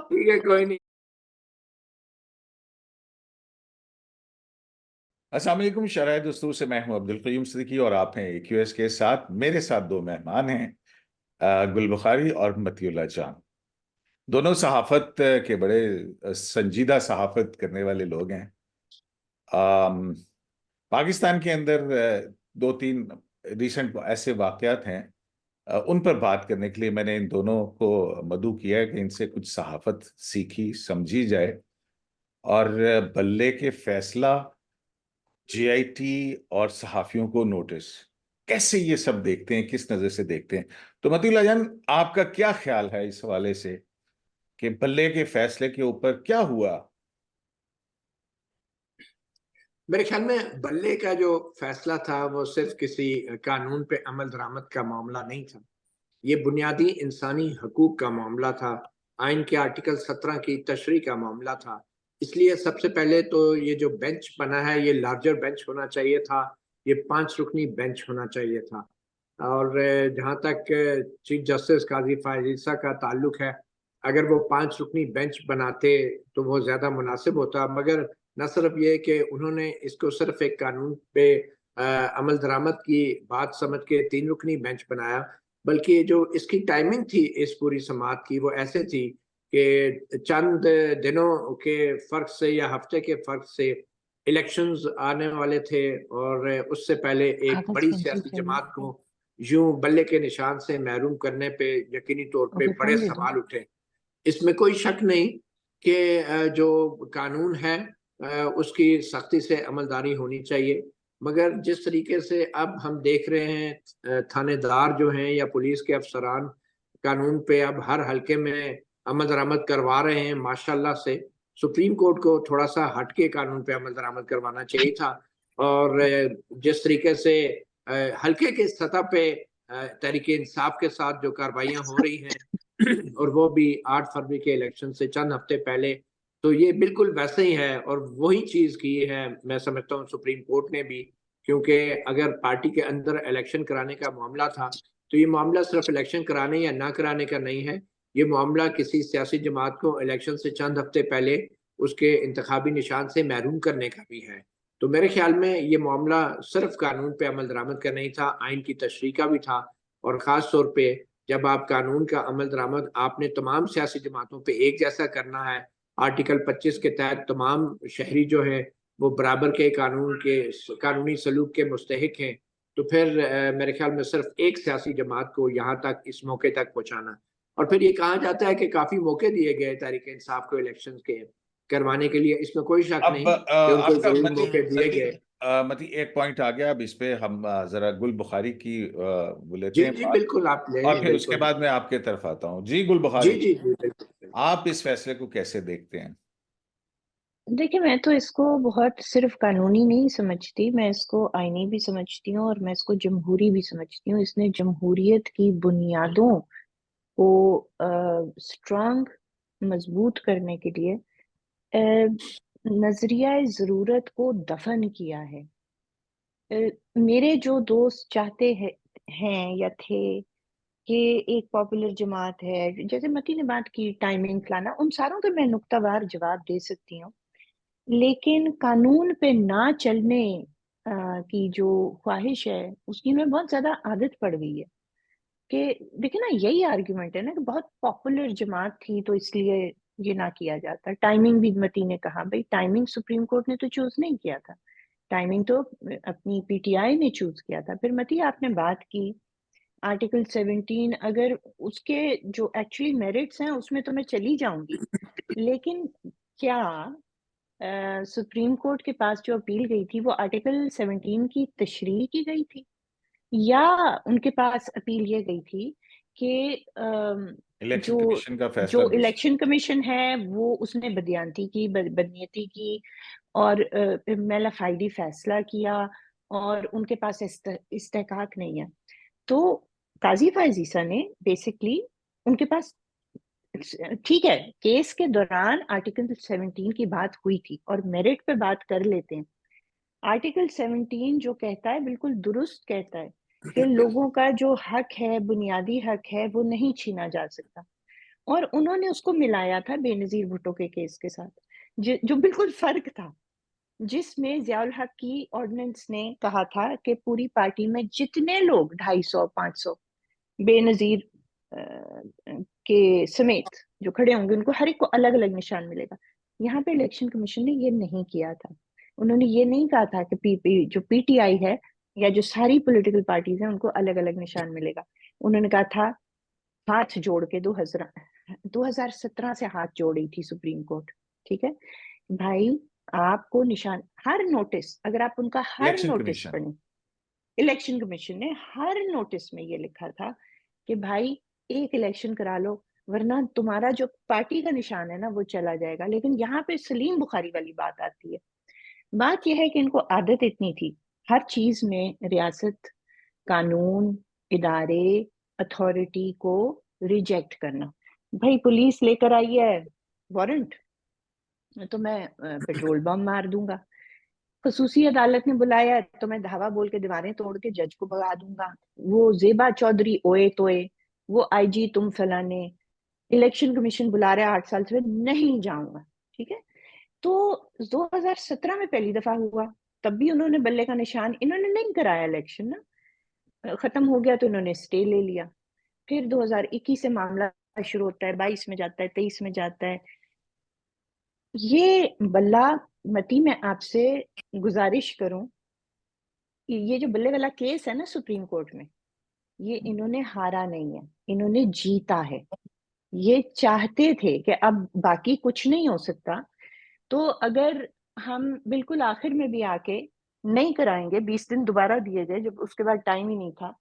ठीक है, कोई नहीं। अस्सलाम वालेकुम शराय दोस्तों से मैं हूं अब्दुल क़य्यूम सिद्दीकी और आप हैं AQS के साथ। मेरे साथ दो मेहमान हैं, गुल बुखारी और मतीउल्लाह जान। दोनों सहाफत के बड़े संजीदा सहाफत करने वाले लोग हैं। अम, पाकिस्तान के अंदर दो तीन रिसेंट ऐसे वाकयात हैं, उन पर बात करने के लिए मैंने इन दोनों को मदऊ किया है कि इनसे कुछ सहाफत सीखी समझी जाए। और बल्ले के फैसला, JIT और सहाफियों को नोटिस, कैसे ये सब देखते हैं, किस नजर से देखते हैं? तो मतीउल्लाह जान, आपका क्या ख्याल है इस हवाले से कि बल्ले के फैसले के ऊपर क्या हुआ? मेरे ख्याल में बल्ले का जो फैसला था वो सिर्फ किसी कानून पे अमल दरामद का मामला नहीं था। ये बुनियादी इंसानी हकूक का मामला था। आइन के आर्टिकल 17 की तशरीह का मामला था। इसलिए सबसे पहले तो ये जो बेंच बना है ये लार्जर बेंच होना चाहिए था। ये 5 रुकनी बेंच होना चाहिए था। और जहाँ तक चीफ जस्टिस काजी फायज ईसा का ताल्लुक है, अगर वो 5 रुकनी बेंच बनाते तो वो ज्यादा मुनासिब होता। मगर न सिर्फ ये कि उन्होंने इसको सिर्फ एक कानून पे अमल दरामद की बात समझ के 3 रुकनी बेंच बनाया, बल्कि जो इसकी टाइमिंग थी इस पूरी समात की वो ऐसे थी कि चंद दिनों के फर्क से या हफ्ते के फर्क से इलेक्शंस आने वाले थे और उससे पहले एक कागज बड़ी पेंसिल सियासी चाहिए। जमात को यूं बल्ले के निशान से महरूम करने पे यकीनी तौर पे ओके, बड़े फोन दे दो। सवाल उठे। इसमें कोई शक नहीं कि जो कानून है उसकी सख्ती से अमलदारी होनी चाहिए। मगर जिस तरीके से अब हम देख रहे हैं थानेदार जो हैं या पुलिस के अफसरान कानून पे अब हर हलके में अमल दरामद करवा रहे हैं माशाल्लाह से, सुप्रीम कोर्ट को थोड़ा सा हटके कानून पे अमल दरामद करवाना चाहिए था। और जिस तरीके से हल्के के सतह पे तहरीक इंसाफ के साथ जो कार्रवाइयां हो रही हैं और वो भी 8 फरवरी के इलेक्शन से चंद हफ्ते पहले, तो ये बिल्कुल वैसे ही है और वही चीज की है मैं समझता हूँ सुप्रीम कोर्ट ने भी। क्योंकि अगर पार्टी के अंदर इलेक्शन कराने का मामला था तो ये मामला सिर्फ इलेक्शन कराने या ना कराने का नहीं है। ये मामला किसी सियासी जमात को इलेक्शन से चंद हफ्ते पहले उसके इंतखाबी निशान से महरूम करने का भी है। तो मेरे ख्याल में ये मामला सिर्फ कानून पे अमल दरामद का नहीं था, आइन की तशरीह का भी था। और खास तौर पे जब आप कानून का अमल दरामद आपने तमाम सियासी जमातों पे एक जैसा करना है, आर्टिकल 25 के तहत तमाम शहरी जो है वो बराबर के कानूनी सलूक के मुस्तहिक हैं, तो फिर मेरे ख्याल में सिर्फ एक सियासी जमात को यहाँ तक इस मौके तक पहुंचाना। और फिर ये कहा जाता है कि काफी मौके दिए गए तहरीक इंसाफ को इलेक्शन के करवाने के लिए, इसमें कोई शक अब नहीं कि उनको आपका जरूर मती मौके दिए गए। मती एक पॉइंट आ गया। अब इस पे हम जरा गुल बुखारी की वो लेते जी हैं जी बात, बिल्कुल, आप और लें फिर उसके बिल्कुल। बाद मैं आपके तरफ आता हूँ। जी गुल जी बुखारी, जी जी बिल्कुल। आप इस फैसले को कैसे देखते हैं? देखिए, मैं तो इसको बहुत सिर्फ कानूनी नहीं समझती, मैं इसको आईनी भी समझती हूँ और मैं इसको जमहूरी भी समझती हूँ। इसने जमहूरियत की बुनियादों को स्ट्रांग मजबूत करने के लिए नजरिया ज़रूरत को दफन किया है। मेरे जो दोस्त चाहते हैं या थे कि एक पॉपुलर जमात है, जैसे मती ने बात की टाइमिंग फलाना, उन सारों का मैं नुक्तावार जवाब दे सकती हूँ। लेकिन कानून पे ना चलने की जो ख्वाहिश है उसकी में बहुत ज्यादा आदत पड़ गई है। कि देखिए ना, यही आर्ग्यूमेंट है ना कि बहुत पॉपुलर जमात थी तो इसलिए ये ना किया जाता। टाइमिंग भी मती ने कहा, भाई टाइमिंग सुप्रीम कोर्ट ने तो चूज नहीं किया था, टाइमिंग तो अपनी PTI ने चूज किया था। फिर मती आपने बात की आर्टिकल 17, अगर उसके जो एक्चुअली मेरिट्स हैं उसमें तो मैं चली जाऊंगी, लेकिन क्या सुप्रीम कोर्ट के पास जो अपील गई थी वो आर्टिकल 17 की तशरीह की गई थी, या उनके पास अपील ये गई थी कि इलेक्शन जो कमीशन का फैसला जो दूसरा। इलेक्शन कमीशन है वो उसने बदयांती की, बदनीयती की और मेलाफाइडी फैसला किया और उनके पास इस्तेहकाक नहीं है। तो काजी फायज ईसा ने बेसिकली उनके पास, ठीक है, केस के दौरान आर्टिकल 17 की बात हुई थी और मेरिट पे बात कर लेते हैं। आर्टिकल 17 जो कहता है बिल्कुल दुरुस्त कहता है कि लोगों का जो हक है, बुनियादी हक है, वो नहीं छीना जा सकता। और उन्होंने उसको मिलाया था बेनजीर भुट्टो के केस के साथ, जो बिल्कुल फर्क था, जिसमें जियाउल हक की ऑर्डिनेंस ने कहा था कि पूरी पार्टी में जितने लोग 250-500 बेनजीर के समेत जो खड़े होंगे, उनको हर एक को अलग अलग निशान मिलेगा। यहाँ पे इलेक्शन कमीशन ने ये नहीं किया था। उन्होंने ये नहीं कहा था कि जो पीटीआई है या जो सारी पॉलिटिकल पार्टीज हैं उनको अलग अलग निशान मिलेगा। उन्होंने कहा था, हाथ जोड़ के 2017 से हाथ जोड़ी थी सुप्रीम कोर्ट, ठीक है भाई, आपको निशान हर नोटिस, अगर आप उनका हर इलेक्शन नोटिस कमीशन पढ़ें, इलेक्शन कमीशन ने हर नोटिस में ये लिखा था कि भाई एक इलेक्शन करा लो, वरना तुम्हारा जो पार्टी का निशान है ना वो चला जाएगा। लेकिन यहाँ पे सलीम बुखारी वाली बात आती है। बात यह है कि इनको आदत इतनी थी हर चीज में रियासत, कानून, इदारे, अथॉरिटी को रिजेक्ट करना। भाई पुलिस लेकर आई है वारंट, तो मैं पेट्रोल बम मार दूंगा। खसूसी अदालत ने बुलाया है तो मैं धावा बोल के दीवारें तोड़ के जज को भगा दूंगा। वो जेबा चौधरी ओए तोए, वो आईजी तुम फलाने, इलेक्शन कमीशन बुला रहा है 8 साल से, नहीं जाऊंगा। ठीक है, तो 2017 में पहली दफा हुआ, तब भी उन्होंने बल्ले का निशान, इन्होंने नहीं कराया इलेक्शन ना, खत्म हो गया तो इन्होंने स्टे ले लिया। फिर 2021 से मामला शुरू होता है, 22 में जाता है, 23 में जाता है। ये बल्ला, मती मैं आपसे गुजारिश करूं कि ये जो बल्ले वाला केस है ना सुप्रीम कोर्ट में, ये इन्होंने हारा नहीं है, इन्होंने जीता है। ये चाहते थे कि अब बाकी कुछ नहीं हो सकता, तो अगर हम बिल्कुल आखिर में भी आके नहीं कराएंगे, 20 दिन दोबारा दिए गए जब उसके बाद टाइम ही नहीं था,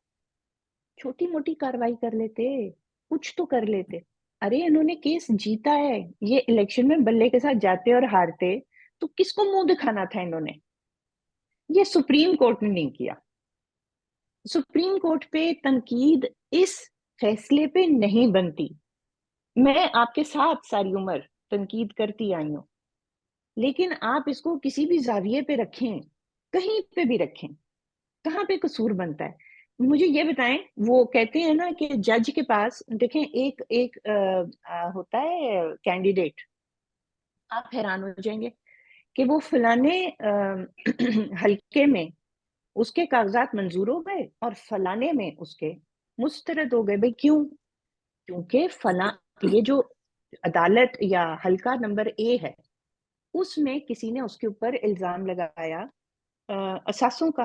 छोटी मोटी कार्रवाई कर लेते, कुछ तो कर लेते। अरे इन्होंने केस जीता है, ये इलेक्शन में बल्ले के साथ जाते और हारते तो किसको मुंह दिखाना था इन्होंने? ये सुप्रीम कोर्ट ने नहीं किया। सुप्रीम कोर्ट पे तनकीद इस फैसले पे नहीं बनती। मैं आपके साथ सारी उम्र तनकीद करती आई हूं, लेकिन आप इसको किसी भी जाविये पे रखें, कहीं पे भी रखें, कहाँ पे कसूर बनता है? मुझे ये बताएं, वो कहते हैं ना कि जज के पास देखें, एक एक होता है कैंडिडेट, आप हैरान हो जाएंगे कि वो फलाने हल्के में उसके कागजात मंजूर हो गए और फलाने में उसके मुस्तरद हो गए। भाई क्यों? क्योंकि फला, ये जो अदालत या हल्का नंबर ए है, उसमें किसी ने उसके ऊपर इल्जाम लगाया असासों का,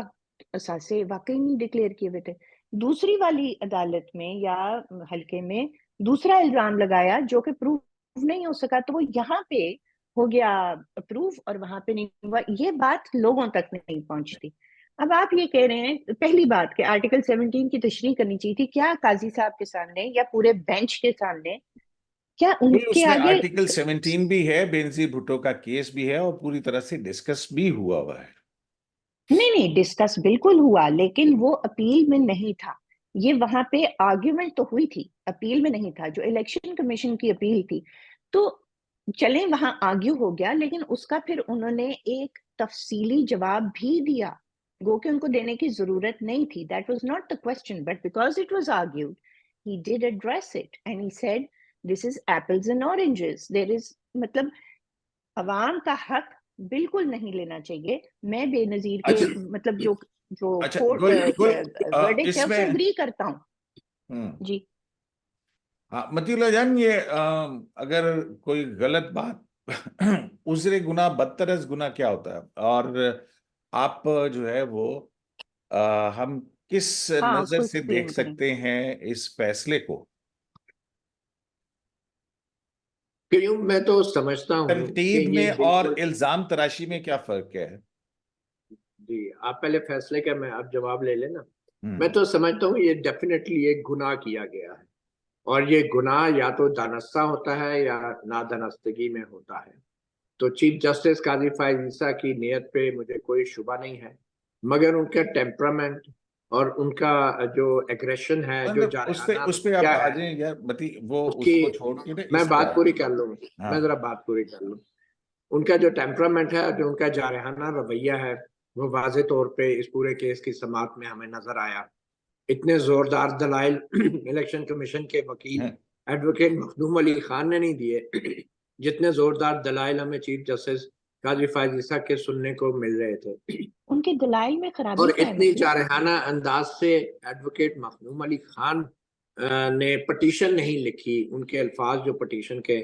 असासे वाकई नहीं डिक्लेयर किए हुए थे। दूसरी वाली अदालत में या हल्के में दूसरा इल्जाम लगाया जो कि प्रूफ नहीं हो सका, तो वो यहाँ पे हो गया प्रूफ और वहां पे नहीं हुआ। ये बात लोगों तक नहीं पहुंचती। अब आप ये कह रहे हैं, पहली बात कि आर्टिकल 17 की तशरीह करनी चाहिए थी, क्या काजी साहब के सामने या पूरे बेंच के सामने, क्या बिल्कुल, उनके उसमें आगे? आर्टिकल 17 भी है, बेनजीर भुट्टो का केस भी है और पूरी तरह से डिस्कस भी हुआ है। नहीं नहीं, डिस्कस बिल्कुल हुआ, लेकिन वो अपील में नहीं था। ये वहां पे आर्ग्यूमेंट तो हुई थी, अपील में नहीं था, जो इलेक्शन कमीशन की अपील थी। तो चलें वहां आर्ग्यू हो गया, लेकिन उसका फिर उन्होंने एक तफसीली जवाब भी दिया, गो के उनको देने की जरूरत नहीं थी। That was not the question, but because it was argued, he did address it and he said this is apples and oranges. There is, मतलब अवाम का हक बिल्कुल नहीं लेना चाहिए। मैं बेनजीर के, अच्छा, मतलब जो जो अच्छा, कोर्ट गुल गुल वर्डिक्ट है उससे इसमें एग्री करता हूँ। हम्म, जी। हाँ मतीउल्लाह जान, ये अगर कोई गलत बात उजरे गुना बदतरस गुना क्या होता है, और आप जो है वो हम किस हाँ, नजर उसको से देख एक्सप्लेन करें। सकते हैं इस फैसले को? क्यों, मैं तो समझता हूँ कि तनकीद ये में और बिल्कुल, इल्जाम तराशी में क्या फर्क है? जी आप पहले फैसले का मैं आप जवाब ले लेना। मैं हम्म। तो समझता हूँ ये डेफिनेटली एक गुनाह किया गया है, और ये गुनाह या तो दानस्ता होता है या नादानस्तगी में होता है। तो चीफ जस्टिस काजी फायज ईसा की नीयत पे मुझे कोई शुबा नहीं है, मगर उनका टेम्परामेंट और उनका जो एग्रेशन है, जो मतलब जारहाना उस पे आप रवैया आ है, जाएं यार मती, वो उसकी, उसको छोड़ के ना मैं इस पे बात आ पूरी जाएं। कर लूँ, मैं हाँ। जरा बात पूरी कर लूँ। उनका जो टेम्परामेंट है, जो उनका जारहाना रवैया है, वो वाजे तौर पे इस पूरे केस की समाअत में हमें नजर आया। इतने जोरदार दलाइल इलेक्शन कमीशन के वकील एडवोकेट मखदूम अली खान ने नहीं दिए जितने जोरदार दलाइल हमें चीफ जस्टिस काजी फायज ईसा के सुनने को मिल रहे थे। उनके दलाइल में खराबी और क्या है इतनी वकील? जारहाना अंदाज से एडवोकेट मखदूम अली खान ने पटिशन नहीं लिखी, उनके अल्फाज जो पटिशन के,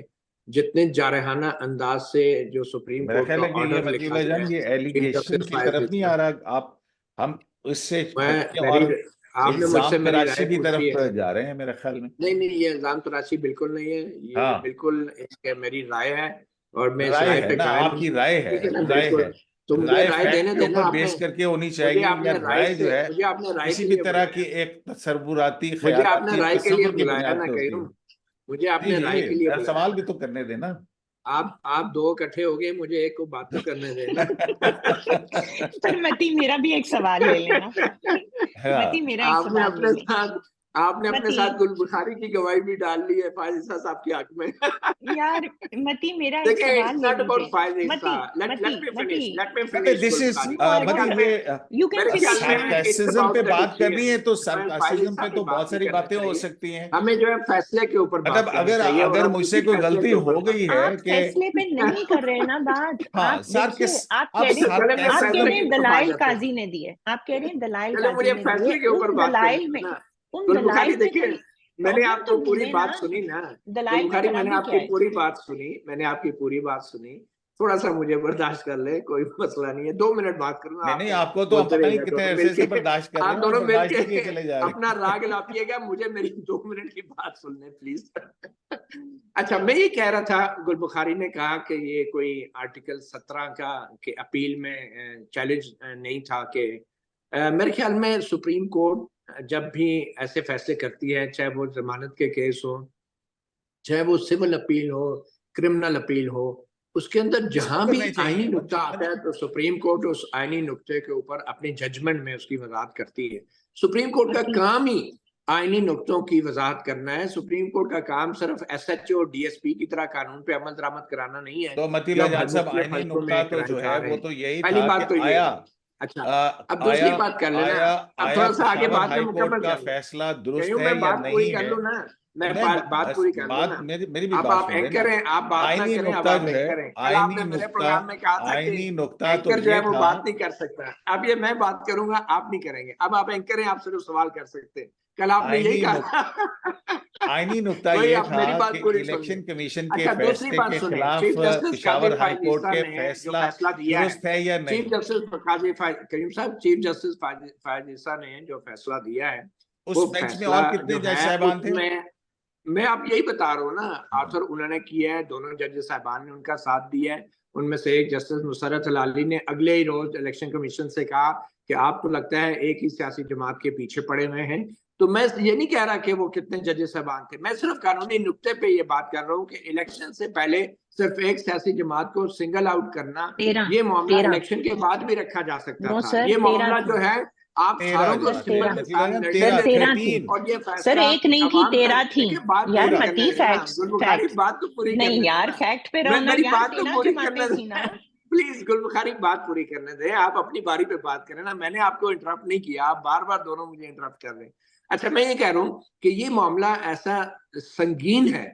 जितने जारहाना अंदाज से जो सुप्रीम मेरा कोर्ट ख्याल का है कि ये ऑर्डर लिखा मतीउल्लाह गया जान, ये है चीफ एलिगेशन जस्टिस की फायज तरफ नहीं ईसा। आ रहा, आप हम उससे मैं हटके मेरी और आपने मुझसे इल्जाम मेरी तराशी राय की पूछी तरफ है। जा रहे हैं मेरे ख्याल में। नहीं नहीं, ये इल्जाम तराशी बिल्कुल नहीं है, ये हाँ, बिल्कुल एक मेरी राय है और मैं इस राय राय है पे ना, कायम हूँ। आपकी राय है, ठीक है ना, राय है। बिल्कुल। तो मुझे राय राय फैक्ट देने के देना ऊपर आपने, बेस करके होनी मुझे चाहिए, या आपने राय राय जो से है मुझे आपने राय किसी के भी लिए तरह की बुलाया, एक तसव्वुराती मुझे आपने ख्यालाती या राय के लिए तसव्वुर की बुलाया बुनियाद ना पे होती है। कयूं, मुझे जी आपने राय के लिए जी, बुलाया सवाल भी ना। तो करने देना। आप दो इकट्ठे हो गए, मुझे एक को बात तो करने देना। पर मती मेरा भी एक सवाल ले लेना। मती हाँ, मेरा एक आपने सवाल ले अपने ले। साथ आपने अपने मती साथ गुल बुखारी की गवाही भी डाल ली है फायज ईसा साहब के हक में। यार, मती मेरा एक देखिए, सवाल इट्स ले नॉट अबाउट लीजिए। फायज ईसा। मती लेट मती लेट मी मती फिनिश, लेट मी अबे फिनिश दिस गुल इज बुखारी। गो मेरे अहेड, मती, ख्याल ये में यू कैन मेरे ख्याल फिनिश में यार। इट्स सार्कास्टिज्म पे अबाउट द बात करनी है डिसीजन। तो हमें फायज सार्कास्टिज्म ईसा पे पे तो बात बहुत नहीं सारी करना बातें हो चाहिए, सकती हैं। हमें जो है फैसले के ऊपर बात मतलब करनी अगर चाहिए और अगर हम मुझसे उसी कोई फैसले गलती के ऊपर हो बात गई है आप कि फैसले पे नहीं कर रहे ना बात। हाँ, आप देखिए, आप अब कह रहे चले मैं आप कह फैसले रहे की हैं तरफ आ दलाइल जाते हैं। काजी ने दिए, आप कह रहे हैं दलाइल चलो काजी मुझे ने दिए। फैसले के ऊपर बात करने दो ना। उन गुल बुखारी दलाइल में देखिए, कोई मैंने प्रॉब्लम तो आपको पूरी ढूंढे ना। बात सुनी ना। गुल दलाइल में बुखारी, मैंने खराबी क्या आपकी है? पूरी बात सुनी, मैंने आपकी पूरी बात सुनी। थोड़ा सा मुझे बर्दाश्त कर ले, कोई मसला नहीं है, 2 मिनट बात करूंगा, नहीं आप नहीं, आपको तो हम बोलते पता नहीं रहिएगा कितने दोनों अरसे मिलके। से बर्दाश्त कर रहे आप हैं और दोनों बर्दाश्त ही किए मिलके चले जा रहे अपना राग लापिएगा, मुझे मेरी 2 मिनट की बात सुनने प्लीज। अच्छा, मैं ये कह रहा था, गुल बुखारी ने कहा कि ये कोई आर्टिकल 17 का के अपील में चैलेंज नहीं था कि मेरे ख्याल में सुप्रीम कोर्ट जब भी ऐसे फैसले करती है, चाहे वो जमानत के केस हो, चाहे वो सिविल अपील हो, क्रिमिनल अपील हो, उसके अंदर इसको जहां भी करने आईनी चाहिए नुक्ता आता है तो सुप्रीम कोर्ट उस आईनी नुक्ते के ऊपर अपने जजमेंट में उसकी वजाहत करती है। सुप्रीम कोर्ट का मती काम ही आईनी नुक्तों की वजाहत करना है। सुप्रीम कोर्ट का काम सिर्फ एसएचओ और डीएसपी की तरह कानून पे अमल दरामद कराना नहीं है, तो जो मतीउल्लाह अब जान साहब, मुख्तलिफ आईनी हल्कों नुक्ता में तो कराए जो जा है रहे वो हैं। तो यही पहली था कि बात तो ये आया है। अच्छा, अब आया दूसरी बात कर लेना। आया अब आया थोड़ा सा आगे पेशावर बात में हाई कोर्ट मुकम्मल का कर लो। फैसला दुरुस्त कहीं है मैं या बात पूरी नहीं कर है। लूं ना, मैं मैं बात बस पूरी कर लूं बात, ना। मेरी भी अब बात आप सुन एंकर लेना। हैं, आप बात ना आईनी करें, अब नुक्ता आप जो है, एंकर हैं। कल आईनी आपने मेरे नुक्ता प्रोग्राम में कहा था कि आईनी नुक्ता तो एंकर जो है ये वो था। बात नहीं कर सकता। अब ये मैं बात करूंगा, आप नहीं करेंगे। अब आप एंकर हैं, आप सिर्फ सवाल कर सकते हैं। कल आपने यही आईनी नुक, कहा। आईनी नुक्ता वही, ये आप था मेरी बात कि पूरी सुन लें। इलेक्शन कमीशन के अच्छा, दूसरी फैसले बात के सुने, खिलाफ चीफ जस्टिस काजी पेशावर हाई फायज कोर्ट ईसा के ने जो फैसला फैसला दिया है, दुरुस्त है या चीफ नहीं, जस्टिस काजी करीम साहब, चीफ जस्टिस फायज ईसा ने जो फैसला दिया है, उस वो बेंच में फैसला और कितने जो जज है साहबान थे? उसमें मैं आप यही बता रहा हूँ ना, आर्थर उन्होंने किया है, दोनों जज साहबान ने उनका साथ दिया है। उनमें से एक जस्टिस मुसरत अली ने अगले ही रोज इलेक्शन कमीशन से कहा कि आप तो लगता है एक ही सियासी जमात के पीछे पड़े हुए हैं। तो मैं ये नहीं कह रहा कि वो कितने जज साहबान थे, मैं सिर्फ कानूनी नुक्ते पे ये बात कर रहा हूँ कि इलेक्शन से पहले सिर्फ एक सियासी जमात को सिंगल आउट करना, 13 ये मामला 13 इलेक्शन के बाद भी रखा जा सकता नो था। सर, ये 13 मामला थी जो है, आप तेरह सारों को सर, जज, 13 सिंपल मतलब लड़े सर, तेरह थे, तेरह थी 3 और ये सर, फैसला एक नहीं थी, अवाम का। 13 थी। देखिए, बात यार पूरी 13 करने मती, देना, फैक्ट्स गुलबुखारी फैक्ट्स बात तो पूरी नहीं करने यार, देना। फैक्ट पे रहो मैं ना मेरी यार, बात तो 13 पूरी जमातें करने थी ना। दे। प्लीज गुलबुखारी बात पूरी करने दें, आप अपनी बारी पे बात करें ना, मैंने आपको इंटरप्ट नहीं किया, आप बार बार दोनों मुझे इंटरप्ट कर रहे हैं। अच्छा, मैं ये कह रहा हूँ कि ये मामला ऐसा संगीन है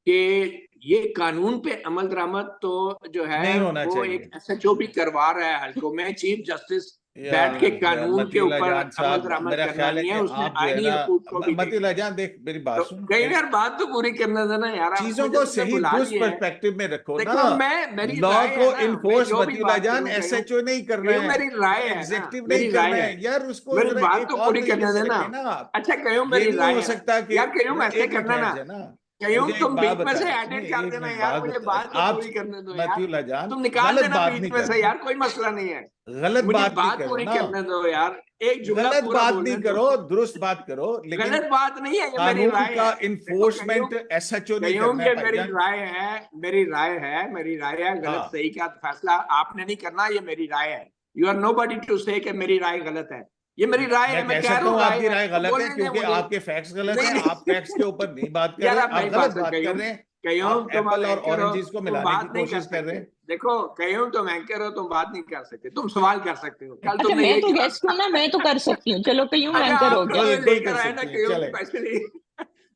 कि ये कानून पे अमल दरामद तो जो है नहीं होना वो चाहिए। एक एसएचओ भी करवा रहा है हल्कों में, चीफ जस्टिस बैठ के यार कानून के मतीउल्लाह ऊपर जान अमल साहब, दरामद मेरा करना ख्याल है नहीं है, कि उसने आप जो है आईनी ना, हकूक को भी देखना मतीउल्लाह है। जान देख, मेरी बात तो सुन, कई बार बात तो पूरी करने देना यार, आप चीजों मुझे को तुमने सही बुला दुरुस्त लिया है। पर्सपेक्टिव में रखो ना। देखो, मैं मेरी लॉ राय है को ना, मैं इन्फोर्स जो भी मतीउल्लाह बात जान करूं कयूं एसएचओ नहीं करना कयूं है, मेरी राय है ना, एग्जीक्यूटिव नहीं मेरी राय करना है। है यार, उसको मेरी जरा बात एक तो और पूरी तरीके करने से देना। रखे ना आप। अच्छा, कयूं ये मेरी नहीं राय हो है सकता कि यार, कयूं ऐसे एक मिनट करना ठहर ना, जाए ना, कयूं मुझे एक तुम बात बीच में बता, से नहीं एडिट कर एक देना मिनट यार, बात मुझे बता, बात तो आप पूरी करने दो यार। मतीउल्लाह जान तुम निकाल गलत देना बात बीच नहीं में से करना, यार, कोई मसला नहीं है। गलत मुझे बात नहीं बात करो पूरी ना, करने दो यार, एक जुमला गलत पूरा बात नहीं बोलने दो। करो, दुरुस्त बात करो, लेकिन गलत बात नहीं है, ये मेरी कानून राय का है। देखो कयूं इन्फोर्समेंट एसएचओ नहीं कयूं करना है ये मेरी भाईजान। राय है, मेरी राय है, मेरी राय है। गलत हाँ, सही का फैसला आपने नहीं करना, ये मेरी राय है। यू आर नोबडी टू से कि मेरी राय गलत है। ये मेरी राय है, मैं मैं कह कह रहा सकता हूँ हूं राय आपकी है, राय तो गलत है बोलने दें क्योंकि मुझे। आपके फैक्ट्स गलत नहीं हैं, आप फैक्ट्स के ऊपर नहीं बात कर यार, रहे, आप आप नहीं गलत बात बात कर कयूं रहे हैं। कयूम आप तुम अब एप्पल और एंकर हो, ऑरेंजेस को तुम मिलाने बात की नहीं कर कोशिश कर रहे सकते। हैं। देखो कयूम तुम एंकर हो, तुम बात नहीं कर सकते, तुम सवाल कर सकते हो। कल अच्छा, तुमने मैं यही तो जवाब गेस्ट हूँ ना, मैं तो कर सकती हूँ। चलो कयूम अरे एंकर हो आप गया। तो गुल लेकर कर आए ना सकती है, कयूम, चले। स्पेशली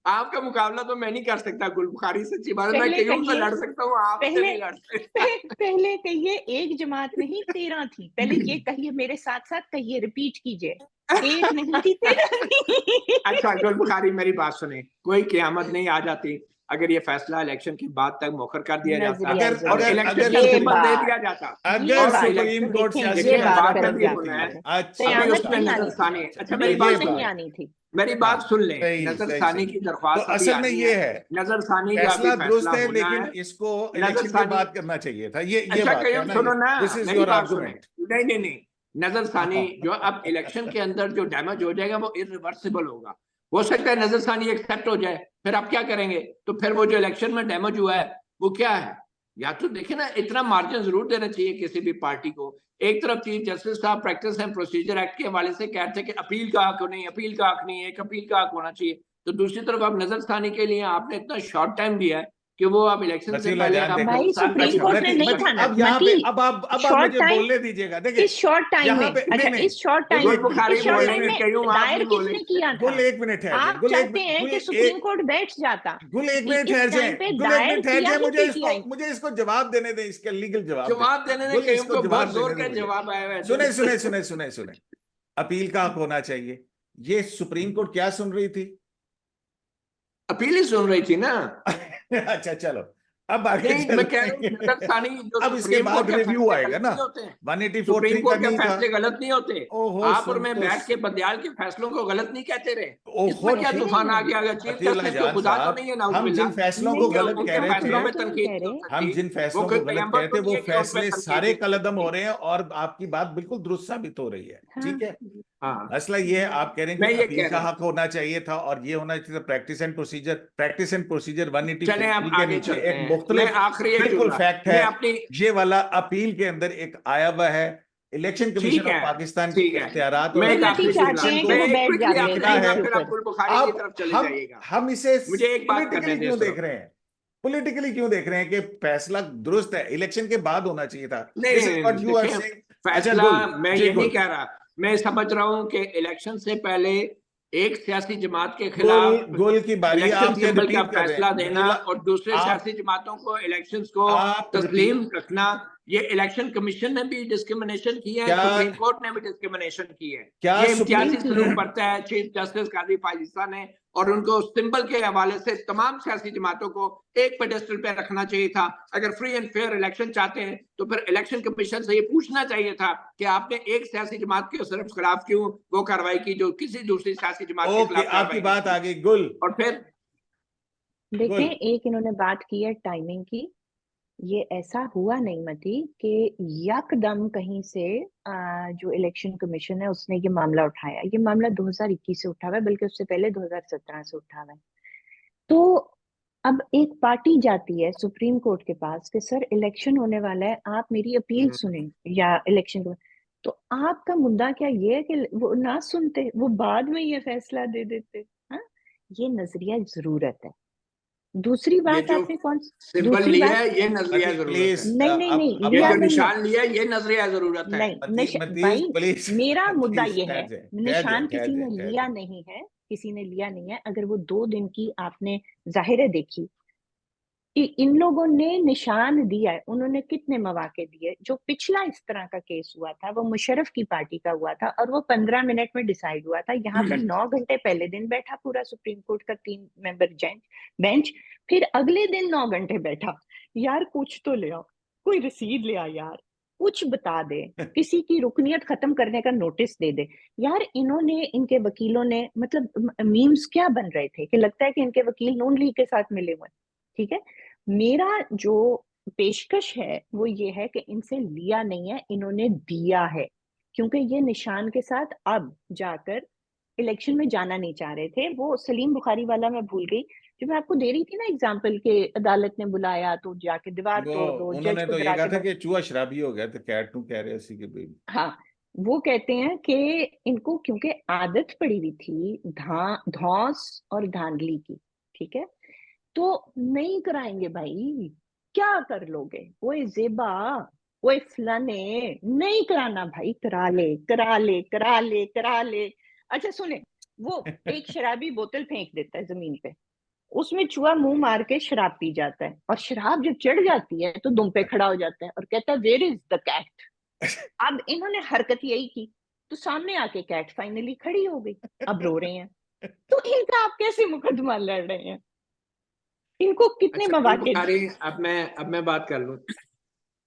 आपका मुकाबला तो मैं नहीं कर सकता गुल बुखारी से। अच्छी बात है, मैं पहले कयूम से कहिए, लड़ सकता हूँ, आपसे पहले नहीं लड़ सकता। पहले कहिए एक जमात नहीं 13 थी। पहले ये कहिए, मेरे साथ साथ कहिए, रिपीट कीजिए। एक नहीं थी, 13 थी। अच्छा गुल बुखारी मेरी बात सुने, कोई क़यामत नहीं आ जाती अगर ये फैसला इलेक्शन के बाद तक मुखर कर दिया जाता नजरिया अगर और अगर जरूरत, इलेक्शन अगर का ये सिंबल दे बात, दिया जाता। ये अगर और बात सुप्रीम इलेक्शन, कोर्ट देखें, सियासी ये देखिए बात फैसला बात करने अभी कर जाती सुना है, है। देती, अच्छा अभी कयामत उसमें नहीं नजर आनी थी, सानी, अच्छा मेरी ये बिल्कुल बात सुन नहीं लें, बात आनी थी। मेरी हाँ, बात सुन लें। सही नजर सही सानी सही। की तो दरख्वास्त अभी असल में आनी ये है, है, नजर सानी का अभी फैसला दुरुस्त फैसला है, होना लेकिन है। इसको नजर इलेक्शन के सानी, बाद करना चाहिए था, ये अच्छा बात है कयूम ना, सुनो ये ना, दिस इज मेरी योर बात सुने। आर्गुमेंट। नहीं नहीं नहीं, नजर सानी हाँ, जो अब इलेक्शन के अंदर जो डैमेज हो जाएगा वो इरिवर्सिबल होगा। हो सकता है नजर सानी एक्सेप्ट हो जाए, फिर आप क्या करेंगे? तो फिर वो जो इलेक्शन में डैमेज हुआ है वो क्या है? या तो देखिए ना, इतना मार्जिन जरूर देना चाहिए किसी भी पार्टी को। एक तरफ चीफ जस्टिस साहब प्रैक्टिस एंड प्रोसीजर एक्ट के हवाले से कहते हैं कि अपील का हक नहीं, अपील का हक नहीं है, एक अपील का हक होना चाहिए। तो दूसरी तरफ आप नजर सानी के लिए आपने इतना शॉर्ट टाइम दिया है कि वो आप इलेक्शन से मतीउल्लाह पहले जान आप देखें। भाई नजर सानी सुप्रीम अच्छा को, कोर्ट में मती नहीं मती था ना अब यहाँ मती। पे अब आप शॉर्ट मुझे टाइम, बोलने दीजिएगा, देखिए इस शॉर्ट टाइम यहाँ में, पे अच्छा नहीं नहीं, इस शॉर्ट गुल टाइम गुल में, एक बुखारी इस शॉर्ट एक बोले टाइम ने, मिनट, कयूं में आप दायर नहीं बोले। किसने किया गुल था? एक मिनट ठहर जाए, आप चाहते हैं कि सुप्रीम कोर्ट बैठ जाता। गुल एक मिनट इस ठहर जाए, टाइम पे गुल एक दायर मिनट ठहर किया जाए, ही पीटीआई। मुझे इसको जवाब देने दें, इसका लीगल जवाब जवाब देने देने दें, ने गुल कयूं इसको को बहुत जवाब जोर देने दें का मुझे। जवाब आया है। सुने सुने सुने सुने सुने, अपील का हक होना चाहिए, ये सुप्रीम कोर्ट क्या सुन रही थी? अपील ही सुन रही थी ना। अच्छा चलो, अब आगे नहीं मैं कह रहा हूँ चलते नजर हैं। सानी, जो अब इसके सुप्रीम कोर्ट बाद के रिव्यू फैसले आएगा गलत ना, नहीं होते हैं। सुप्रीम 184.3 का कोर्ट के नहीं था। फैसले गलत नहीं होते। ओहो आप और सुन मैं तो, बैठ के बंदयाल के फैसलों को गलत नहीं कहते रहे। ओहो इसमें क्या कहते तूफान रहे आ हैं। गया? अगर चीफ अतीउल्लाह जस्टिस को जान खुदा तो साहब, नहीं है हम नाउजुबिल्ला, जिन फैसलों को नहीं कि गलत कह उनके रहे हम फैसलों थे, पे खुदा तो नहीं तनकीद कह नहीं हो रहे। हम सकती। जिन वो फैसलों कोई को गलत कयामत कह रहे तो थे, नहीं वो है कि उन पे फैसले तनकीद सारे नहीं हो कलदम हो सकती। रहे हैं और आपकी बात बिल्कुल दुरुस्त साबित हो रही है, हाँ, ठीक है। हाँ मसला ये है, आप कह रहे हैं मैं कि ये अपील कह का रहा हूँ। हक होना चाहिए था और ये होना चाहिए था प्रैक्टिस एंड प्रोसीजर चलें अब 184 के आगे नीचे चलते एक हैं। मैं मुख्तलिफ आखिरी एक बिल्कुल जुमला, फैक्ट मैं है, अपनी, ये वाला अपील के अंदर एक आया हुआ है, इलेक्शन कमीशन ठीक ऑफ है, पाकिस्तान ठीक के है, इख्तियारात और मैं तो एक मती आखिरी जुमला, चाहते इलेक्शन हैं को कि मैं वो एक बैठ क्विकली जाते देखना आखिरी, सीट है। में के फिर आप ऊपर। गुल बुखारी की अब तरफ चले जाइएगा। हम इसे मुझे एक बात करने पॉलिटिकली दे क्यों सर। देख रहे हैं, पॉलिटिकली क्यों देख रहे हैं कि फैसला दुरुस्त है, इलेक्शन के बाद होना चाहिए था, नहीं दिस नहीं इज व्हाट नहीं, यू आर देखिए सेइंग। अच्छा फैसला, गुल, मैं जी ये नहीं गुल, कह रहा, मैं समझ रहा हूं कि इलेक्शन से पहले एक सियासी जमात के गुल खिलाफ गुल की बारी, इलेक्शन आप ये सिंबल का रिपीट कर रहे फैसला हैं देना मतुल्ला, और दूसरे आप सियासी जमातों को इलेक्शंस को आप रिपीट, तस्लीम रखना, ये इलेक्शन कमीशन ने भी डिस्क्रिमिनेशन की है, क्या सुप्रीम कोर्ट ने भी डिस्क्रिमिनेशन की है। क्या ये नहीं इम्तियाजी की सलूक है। बरता है चीफ जस्टिस काजी फाजिसा ने, और उनको सिंबल के हवाले से तमाम सियासी जमातों को एक पेडेस्टल पे रखना चाहिए था। अगर फ्री एंड फेयर इलेक्शन चाहते हैं तो फिर इलेक्शन कमीशन से ये पूछना चाहिए था कि आपने एक सियासी जमात के सिर्फ खिलाफ क्यों वो कार्रवाई की जो किसी दूसरी सियासी जमात के ओके, खिलाफ आपकी कार्रवाई नहीं बात आ की। गई गुल। और फिर देखें, गुल एक इन्होंने बात की है टाइमिंग की। ये ऐसा हुआ नहीं मती कि यकदम कहीं से जो इलेक्शन कमीशन है उसने ये मामला उठाया। ये मामला 2021 से उठा हुआ है, बल्कि उससे पहले 2017 से उठा हुआ है। तो अब एक पार्टी जाती है सुप्रीम कोर्ट के पास कि सर इलेक्शन होने वाला है, आप मेरी अपील सुने, या इलेक्शन को, तो आपका मुद्दा क्या ये है कि वो ना सुनते, वो बाद में ये फैसला दे देते। हाँ, ये नजरिया जरूरत है। दूसरी ये बात जो आपने कौन, सिंबल दूसरी लिया बात, है ये नजरिया मती जरूरत है। प्लीज, नहीं नहीं अब नहीं, ये लिया जो नहीं है। निशान लिया है ये नजरिया जरूरत है। नहीं मतीज भाई, प्लीज, मेरा मुद्दा मतीज ये है, ठहर जाए, निशान ठहर किसी जाए, ने ठहर लिया जाए। नहीं है, किसी ने लिया नहीं है। अगर वो 2 दिन की आपने जाहिर देखी, इन लोगों ने निशान दिया है। उन्होंने कितने मौके दिए। जो पिछला इस तरह का केस हुआ था वो मुशर्रफ की पार्टी का हुआ था और वो 15 मिनट में डिसाइड हुआ था। यहाँ पे 9 घंटे पहले दिन बैठा पूरा सुप्रीम कोर्ट का 3 मेंबर बेंच, फिर अगले दिन 9 घंटे बैठा। यार कुछ तो ले आओ, कोई रसीद ले आ यार, कुछ बता दे, किसी की रुकनियत खत्म करने का नोटिस दे दे यार। इन्होंने, इनके वकीलों ने, मतलब मीम्स क्या बन रहे थे कि लगता है कि इनके वकील नून लीग के साथ मिले हुए। ठीक है, मेरा जो पेशकश है वो ये है कि इनसे लिया नहीं है, इन्होंने दिया है। क्योंकि ये निशान के साथ अब जाकर इलेक्शन में जाना नहीं चाह रहे थे। वो सलीम बुखारी वाला मैं भूल गई, जो मैं आपको दे रही थी ना एग्जाम्पल, के अदालत ने बुलाया तो जाके दीवार वो तोड़ दो, जज उन्होंने को तो ये डरा कहा के था भग। कि चूहा शराबी हो गया, तो कैट टू कह रहे उसी के भी। हाँ, वो कहते हैं कि इनको क्योंकि आदत पड़ी हुई थी धौंस और धांधली की। ठीक है, तो नहीं कराएंगे भाई, क्या कर लोगे? ओए जेबा, ओए फलाने, नहीं कराना भाई, करा ले करा ले करा ले करा ले। अच्छा सुने, वो एक शराबी बोतल फेंक देता है जमीन पे, उसमें चूहा मुंह मार के शराब पी जाता है, और शराब जब चढ़ जाती है तो दुम पे खड़ा हो जाता है और कहता है वेयर इज द कैट। अब इन्होंने हरकत यही की, तो सामने आके कैट फाइनली खड़ी हो गई, अब रो रहे हैं। तो इनका आप कैसे मुकदमा लड़ रहे हैं? इनको कितने अच्छा मौके? गुलबुखारी, अब मैं बात कर लूं।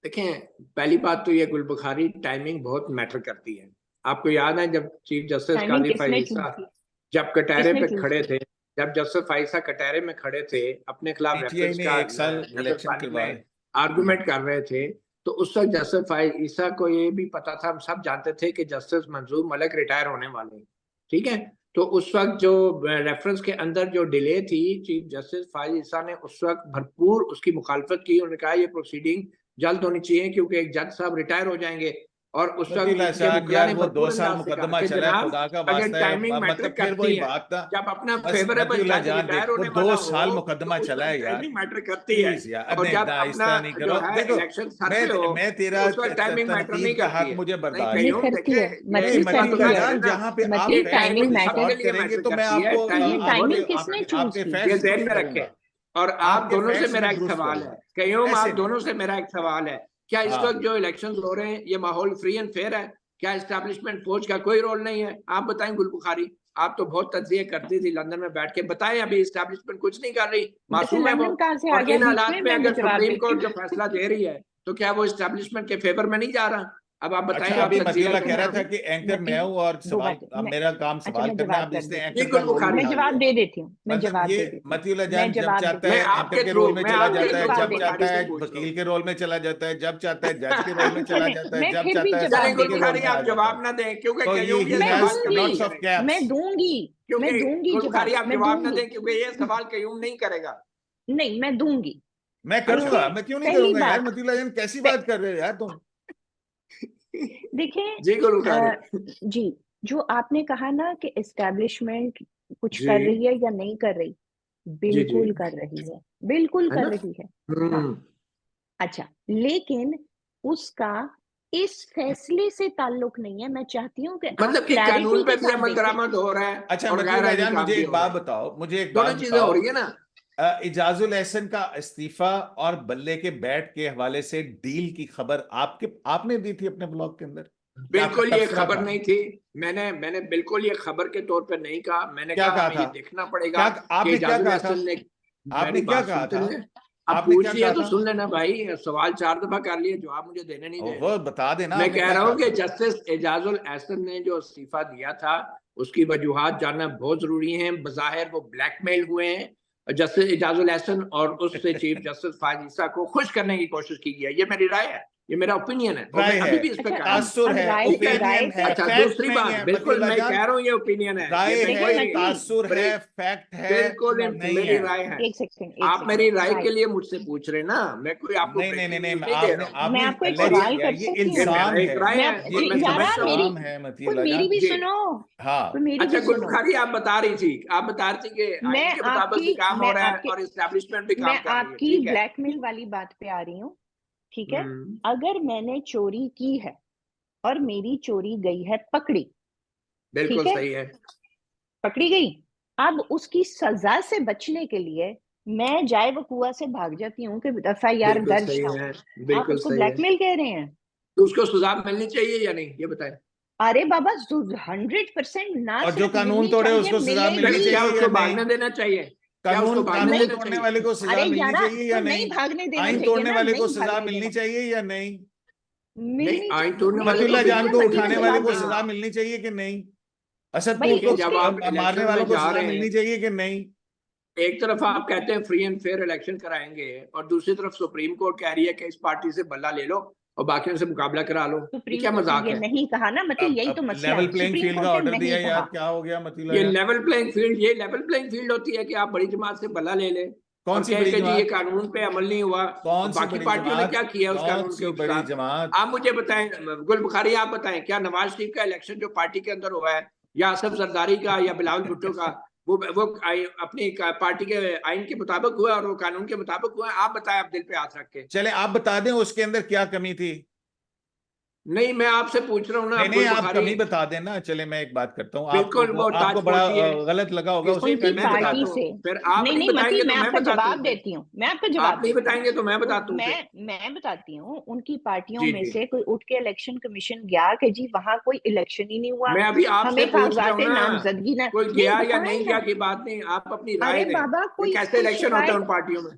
देखें, पहली बात तो ये गुलबुखारी, टाइमिंग बहुत मैटर करती है। आपको याद है जब चीफ जस्टिस टाइमिंग काजी किसने चूज फाइसा की? जब कटहरे किसने पे चूज खड़े की? थे, जब जस्टिस फाइसा कटहरे में खड़े थे, अपने खिलाफ पीटीआई रेफरेंस ने का 1 साल नजर इलेक्शन पानी करवाए। में आर्गुमेंट कर रहे थे, तो उस वक्त जस्टिस फाइसा को ये भी पता था, हम सब जानते थे कि जस्टिस मंजूर मलिक रिटायर होने वाले हैं, ठीक है। तो उस वक्त जो रेफरेंस के अंदर जो डिले थी, चीफ जस्टिस फाइसा ने उस वक्त भरपूर उसकी मुखालफत की। उन्होंने कहा ये प्रोसीडिंग जल्द होनी चाहिए क्योंकि एक जज साहब रिटायर हो जाएंगे। और उस वक्त वकील उनके एहसान वकीला यार, ने वो 2 भरपूर साल अंदाज से कहा मुकदमा कि चला है, जनाब खुदा का अगर वास्ता है, टाइमिंग मैटर मतलब फिर करती वही है, बात था। जब अपना बस फेवरेबल मतीउल्लाह जज जान देख, रिटायर वो होने 2 वाला साल हो तो मुकदमा उस चला वक्त है यार, टाइमिंग मैटर करती है। प्लीज यार, और नहीं जब अपना आहिस्ता नहीं जो करो। है देखो, इलेक्शन सर पे हो मैं तो तेरा उस वक्त टाइमिंग मैटर नहीं तनकीद का करती हक है। मुझे नहीं बर्दाश्त नहीं है। कयूम करती देखे, है ये नहीं मती, इस बात को करती मतीउल्लाह कह है रहे जान, हैं ना, जहां पे आप मती। ये कहते हैं कि टाइमिंग टाइमिंग मैटर, सबके डिस्टॉर्ट लिए करेंगे, मैटर तो मैं करती है। आपको टाइमिंग बहुत टाइमिंग किसने आपके चूज आपके की? ये फैक्ट्स ज़हन दुरुस्त में रखे। करूंगा, और आप आपके दोनों से फैक्ट्स मेरा में एक दुरुस्त सवाल है, करूंगा, कयूम, ऐसे आप नहीं। दोनों से मेरा एक सवाल है, क्या इस वक्त हाँ, जो इलेक्शंस हो रहे हैं ये माहौल फ्री एंड फेयर है? क्या एस्टैब्लिशमेंट फौज का कोई रोल नहीं है? आप बताएं गुलबुखारी, आप तो बहुत तज्जिया करती थी लंदन में बैठ के, बताएं अभी एस्टैब्लिशमेंट कुछ नहीं कर रही, वैसे मासूम है वो। लंदन कहाँ से आ और गया इन बीच में? हालात में मैं भी अगर जवाब सुप्रीम देती कोर्ट जो हूँ। फैसला दे रही है तो क्या वो एस्टैब्लिशमेंट के फेवर में नहीं जा रहा? अब आप अच्छा, बताएं, आप अभी तज्जिया मतीउल्लाह मती कह रहा करें था आप। मती कि एंकर मती, मैं हूँ और दो सवाल, बातें अब मैं, मेरा काम अच्छा सवाल मैं करना है, जवाब अब कर इसने देती जी एंकर का रोल हूँ, गुलबुखारी, मैं निभा जवाब लिया। दे देती हूँ, मैं मतलब जवाब ये दे देती हूँ, मतीउल्लाह मैं जान जब जवाब चाहता देती मैं है हूँ। एंकर आपके के थ्रू, रोल में मैं चला मैं आपके जाता एक है, थ्रू बात जब दे देती चाहता गुलबुखारी हूँ। से है पूछ रहा वकील हूँ। के रोल में चला जाता है, जब चाहता है जज के रोल में चला जाता है, जब फिर चाहता भी है चले जवाब काजी दे के रोल गुलबुखारी, में देती आ आप हूँ। जाता जवाब है। ना दें क्योंकि तो ये कयूम ये ही मैं सवाल हैज कभी नहीं लॉट्स दूंगी, ऑफ करेगा। कैप्स। मैं दूंगी, मैं क्योंकि दूंगी गुलबुखारी जवाब, आप मैं जवाब ना दूंगी। दें क्योंकि ये सवाल कयूम नहीं करेगा। नहीं, मैं दूंगी। मैं करूंगा, देखें, मैं क्यों नहीं पहली करूंगा यार? बात, मतीउल्लाह जान कैसी बात कर रहे हो यार तुम? देखें, जी गुलबुखारी। जी, जो आपने कहा ना कि एस्टैब्लिशमेंट कुछ जी कर रही है या नहीं कर रही, जी जी, बिल्कुल कर रही है, बिल्कुल है कर ना। रही है। हाँ, अच्छा, लेकिन उसका इस फैसले से ताल्लुक नहीं है। मैं चाहती हूँ कि आप मतलब कि कानून क्लैरिटी पे के भी साथ अमल देखें। दरामद हो रहा है अच्छा और गैर मतीउल्लाह आईनी जान, काम मुझे भी एक हो रहे बात हैं, बताओ, मुझे एक दोनों बात चीजें हो बताओ। रही है ना। इजाजुल एहसन का इस्तीफा और बल्ले के बैट के हवाले से डील की खबर आपने दी थी अपने ब्लॉग के अंदर, क्या आपका बिल्कुल ये तबसरा खबर था? नहीं थी। मैंने बिल्कुल ये खबर के तौर पे नहीं कहा। मैंने क्या कहा कहा हमें था? ये देखना पड़ेगा क्या कि आपने क्या इजाजुल कहा था? एहसन ने, आपने मेरी क्या बात कहा सुनते था? हैं। अब आपने क्या पूछ लिया कहा तो था? सुन लेना भाई, सवाल 4 दफा कर लिए, जवाब मुझे देने नहीं दे रहे। ओहो, बता देना मैं आपने कह क्या रहा कहा हूं कि था। जस्टिस एजाजुल एहसन ने जो इस्तीफा दिया था उसकी वजूहात जानना बहुत जरूरी है। बज़ाहिर वो ब्लैकमेल हुए हैं जस्टिस एजाजुल एहसन, और उससे चीफ जस्टिस फायद ईसा को खुश करने की कोशिश की गई है। ये मेरी राय है, ये मेरा ओपिनियन है और मैं राय है, अभी भी इस पे अच्छा, कायम हूँ। तासुर अब है, राय, ठीक है, राय ओपिनियन है, पे अच्छा फैक्ट दूसरी नहीं बात, है बिल्कुल मतीउल्लाह मैं जान। कह रहा हूँ ये ओपिनियन है, राय ये मैं देखिए है, कोई मती, तासुर है, ब्रेक, फैक्ट है, बिल्कुल नहीं मेरी है। राय है। एक सेकंड, एक आप मेरी राय सेकंड, के राय। लिए मुझसे पूछ रहे ना, मैं कोई आपको नहीं नहीं नहीं ब्रेकिंग नहीं, न्यूज नहीं दे आपने रहा हूँ। मैं आपने आपको एक एलिज सवाल किया, कर ये सकती ये हूँ? इल्जाम मेरा एक है, राय मैं है ये और मैं यारा, समझता हूँ। मेरी, इल्जाम है कोई मतीउल्लाह मेरी जान। भी जी, सुनो, कोई हाँ, मेरी अच्छा भी सुनो। गुलबुखारी, आप बता रही थी, आप बता रही थी कि मैं आइन के मुताबिक आपकी भी काम हो मैं रहा है आपके और इस्टेब्लिशमेंट भी मैं काम कर रही है, आपकी ठीक है। ब्लैकमेल वाली बात पे आ रही हूँ, ठीक है? हम्म, अगर मैंने चोरी की है और मेरी चोरी गई है पकड़ी, ठीक बिल्कुल है, सही है, पकड़ी गई, अब उसकी सजा से बचने के लिए मैं जाए वकुआ से भाग जाती हूँ कि एफआईआर बिल्कुल दर्ज सही ना हो। है, आप बिल्कुल उसको सही है। ब्लैकमेल कह रहे हैं? तो उसको सजा मिलनी चाहिए या नहीं, ये बताएं। अरे बाबा, 100% ना और जो सिर्फ कानून मिलनी तोड़े चाहिए, उसको सजा फिर मिलनी मिलेगी। क्या चाहिए या उसको नहीं? भागने देना चाहिए? क्या उसको कानून भागने कानून नहीं, देना तोड़ने चाहिए? वाले को सजा अरे मिलनी यारा, चाहिए तो या नहीं नहीं? भागने देना आइन चाहिए तोड़ने ना, वाले को नहीं सजा भागने मिलनी देना, चाहिए या नहीं? नहीं, मिलनी आइन तोड़ने वाले को मतीउल्लाह देखिए जान ना को बिल्कुल मती, मिलनी उठाने मैं वाले बात को चाहिए। सजा हाँ, बताऊं मिलनी चाहिए कि नहीं? भाई, असदपुर देखिए, को जब उसके, आप मारने इलेक्शन वालों में को जा सजा रहे मिलनी हैं, चाहिए कि नहीं? एक तरफ आप कहते हैं फ्री एंड फेयर इलेक्शन कराएंगे और दूसरी तरफ सुप्रीम कोर्ट कह रही है कि इस पार्टी से बल्ला ले लो और बाकियों से मुकाबला करा लो। ये सुप्रीम क्या कोर्ट ने मजाक ये है? नहीं कहा ना मती, यही तो अब मसला लेवल है, प्लेइंग सुप्रीम फील्ड का कोर्ट ने ऑर्डर दिया नहीं कहा। यार, क्या हो गया मतीउल्लाह ये जान? लेवल प्लेइंग फील्ड, ये लेवल प्लेइंग फील्ड होती है कि आप बड़ी जमात से बल्ला ले लें कौन और सी कह बड़ी के जी ये जमात? कानून पे अमल नहीं हुआ, और कौन सी बाकी बड़ी पार्टियों ने क्या जमात? किया उस कौन कानून सी के बड़ी साथ? जमात? आप मुझे बताएं, गुल बुखारी आप बताएं, क्या नवाज शरीफ का इलेक्शन जो पार्टी के अंदर हुआ है, या असफ जरदारी का, या बिलावल भुट्टो का, वो अपनी पार्टी के आइन के मुताबिक हुआ और वो कानून के मुताबिक हुआ। आप बताएं, आप दिल पे हाथ रख के। चले आप बता दें उसके अंदर क्या कमी थी। नहीं, मैं आपसे पूछ रहा हूँ ना। नहीं, आप कमी बता देना। चले मैं एक बात करता हूँ, बिल्कुल, वो आपको बड़ा ताजपोशी है गलत लगा होगा उस उनकी मैं बताता पार्टी हूँ। से। फिर आप नहीं नहीं नहीं बताएंगे मती, मैं तो मैं आपका बताता जवाब हूँ। देती हूँ, मैं आपका जवाब आप नहीं देती हूँ। बताएंगे तो मैं बताता हूँ। मैं बताती हूँ, उनकी पार्टियों जी में जी, से कोई उठ के इलेक्शन कमीशन गया कि जी वहां कोई इलेक्शन ही नहीं हुआ, मैं अभी आपसे हमें पूछ रहा कागजात हूँ ना, नामजदगी ना। कोई नहीं गया या नहीं बताएं गया ना। की बात नहीं, आप अपनी राय अरे दें। बाबा, ये कोई कैसे कोई इलेक्शन होते हैं शिकायत, उन पार्टियों में?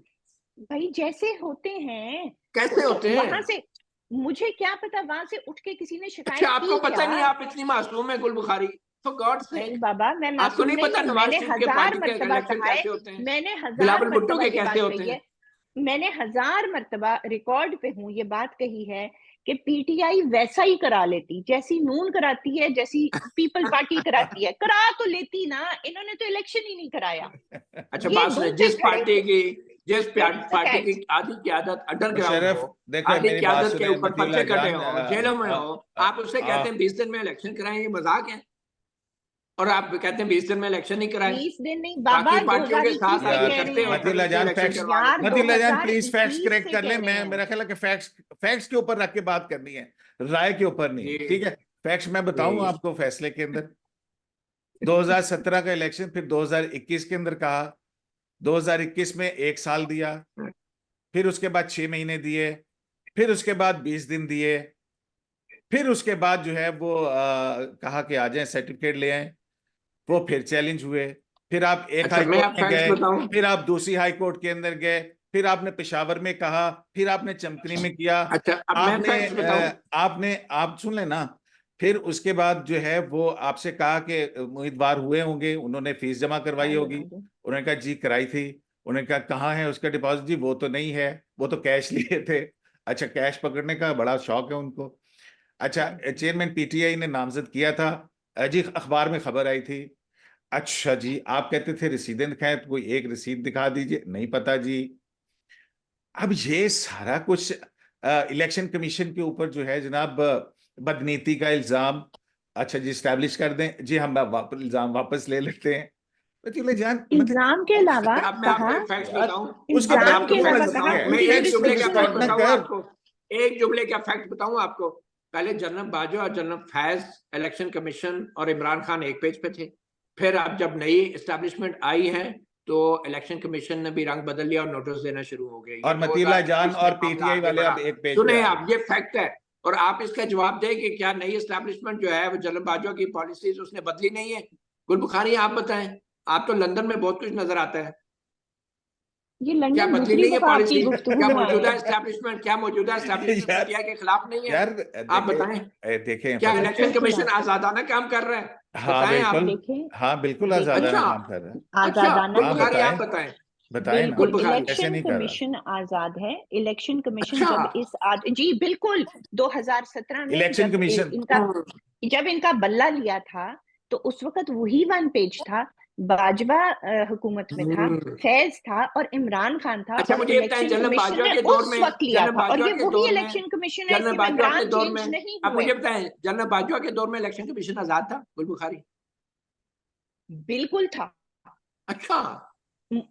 भाई जैसे होते हैं कैसे होते हैं? वहां से, मुझे क्या पता वहां से उठ के किसी ने अच्छा, शिकायत आपको की पता क्या। नहीं? आप इतनी मासूम है गुल बुखारी, फॉर गॉड नहीं सेक। बाबा, मैं आपको मासूम नहीं नहीं पता हूँ। नवाज शरीफ के पार्टी के इलेक्शन कहा है, कैसे होते हैं? मैंने हजार बिलावल भुट्टो मर्तबा के ये कैसे बात होते कही हैं? है, मैंने हजार मर्तबा रिकॉर्ड पे हूँ ये बात कही है कि पीटीआई वैसा ही करा लेती जैसी नून कराती है, जैसी पीपल पार्टी कराती है, करा तो लेती ना। इन्होंने तो इलेक्शन ही नहीं कराया। अच्छा, ये बात सुने, दो पे खड़े थे। जिस इट्स द पार्टी की फैक्ट। आधी क्यादत अंडरग्राउंड मुशर्रफ हो, देखो आधी मेरी बात क्यादत के सुने ऊपर मतीउल्लाह पर्चे कटे जान, हो, जेलों में हो, आप उससे कहते हैं 20 दिन में इलेक्शन कराएं? ये मजाक है। और आप कहते हैं 20 दिन में इलेक्शन नहीं कराए। 20 दिन नहीं बाबा, बाकी पार्टियों के 2021 साथ से आप ये यार कह रहे करते हो, हैं। फिर मतीउल्लाह उससे जान इलेक्शन फैक्ट्स, करवा यार लेते मतीउल्लाह जान प्लीज फैक्ट्स 2021 करेक्ट से कर ले। कह रहे मैं हैं। मेरा ख्याल है कि फैक्ट्स के ऊपर रख के बात करनी है, राय के ऊपर नहीं। जी ठीक है, फैक्ट्स मैं बताऊं जी। आपको। फैसले के अंदर 2017 का इलेक्शन, फिर 2021 के अंदर कहा, 2021 में 1 साल दिया, फिर उसके बाद 6 महीने दिए, फिर उसके बाद 20 दिन दिए, फिर उसके बाद जो है वो कहा कि आ जाए सर्टिफिकेट ले आए। वो फिर चैलेंज हुए, फिर आप एक अच्छा, हाई मैं कोर्ट आप में फैक्ट्स गए, बताऊं? फिर आप दूसरी हाई कोर्ट के अंदर गए, फिर आपने पेशावर में कहा, फिर आपने चमकनी में किया। अच्छा, अब मैं फैक्ट्स बताऊं? आप सुन लेना। फिर उसके बाद जो है वो आपसे कहा कि उम्मीदवार हुए होंगे, उन्होंने फीस जमा करवाई होगी। उन्होंने कहा जी कराई थी। उन्होंने कहा कहाँ है उसका डिपॉजिट? जी वो तो नहीं है, वो तो कैश लिए थे। अच्छा, कैश पकड़ने का बड़ा शौक है उनको। अच्छा, चेयरमैन पीटीआई ने नामजद किया था, जी अखबार में खबर आई थी। अच्छा जी, आप कहते थे रसीदें दिखाएं, तो कोई एक रसीद दिखा दीजिए, नहीं पता जी। अब ये सारा कुछ इलेक्शन कमीशन के ऊपर जो है जनाब, बदनीति का इल्जाम। अच्छा जी, स्टैब्लिश कर दें जी, हम इल्जाम वापस ले लेते हैं। तो जान इल्जाम के अलावा अच्छा, अब मैं कहा, आपको एक फैक्ट यार, बताऊं। उसकी अब मैं इल्जाम बात आपको के क्यों अलावा फैक्ट बदलती कहा बताऊं, है? मैं उनकी जो एक जुमले का फैक्ट डिसरिस्पेक्ट ना बताऊं रिस्पॉन्सिबिलिटी। कर। आपको। एक जुमले का फैक्ट बताऊं आपको। पहले जनरल बाजवा और जनरल फैज इलेक्शन कमीशन और इमरान खान एक पेज पे थे। फिर अब जब नई एस्टेब्लिशमेंट आई है तो इलेक्शन कमीशन ने भी रंग बदल लिया और नोटिस देना शुरू हो गए। ये और मतीउल्लाह जान 2021 में और मामला पीटीआई आगे वाले बढ़ा। अब एक पेज पे सुने आ आप, ये फैक्ट है। और आप इसका जवाब दें कि क्या नई एस्टेब्लिशमेंट जो है वो जनरल बाजवा की पॉलिसीज उसने बदली नहीं है? गुल बुखारी, आप बताएं। आप तो लंदन में बहुत कुछ नजर आता है। ये क्या लंदन बदली दूसरी नहीं है दफा आपकी पॉलिसी? गुफ्तगू क्या में आए मौजूदा हैं। एस्टैब्लिशमेंट क्या मौजूदा एस्टैब्लिशमेंट यार, पीटीआई के खिलाफ नहीं है? यार आप देखे, बताएं। देखें क्या इलेक्शन बिल्कुल कमीशन खिलाफ। आजादाना काम कर रहा है? हाँ बताएं आप। बिल्कुल, देखें, हाँ बिल्कुल देखें, आजादाना अच्छा, काम कर रहा है। अच्छा, आजादाना गुल हाँ है। बुखारी आप बताएं, बताएं। बताएं ना, गुल बिल्कुल बुखारी। ऐसे इलेक्शन नहीं कर रहा। कमीशन आजाद है। इलेक्शन कमीशन अच्छा। जब जी बिल्कुल 2017 में इलेक्शन कमीशन, जब इनका बल्ला लिया था तो उस वक्त वही वन पेज था। बाजवा हुकूमत में था, हम्म। फैज था और इमरान खान था, अच्छा, और मुझे ये बताएं, इलेक्शन कमीशन ने उस वक्त लिया था, और ये वही इलेक्शन कमीशन है, जनरल इसके बाजवा के मेंबरान दौर में, चेंज नहीं अब हुए। मुझे बताएं, जनरल बाजवा के दौर में इलेक्शन कमीशन आजाद था गुल बुखारी? बिल्कुल था। अच्छा, मु-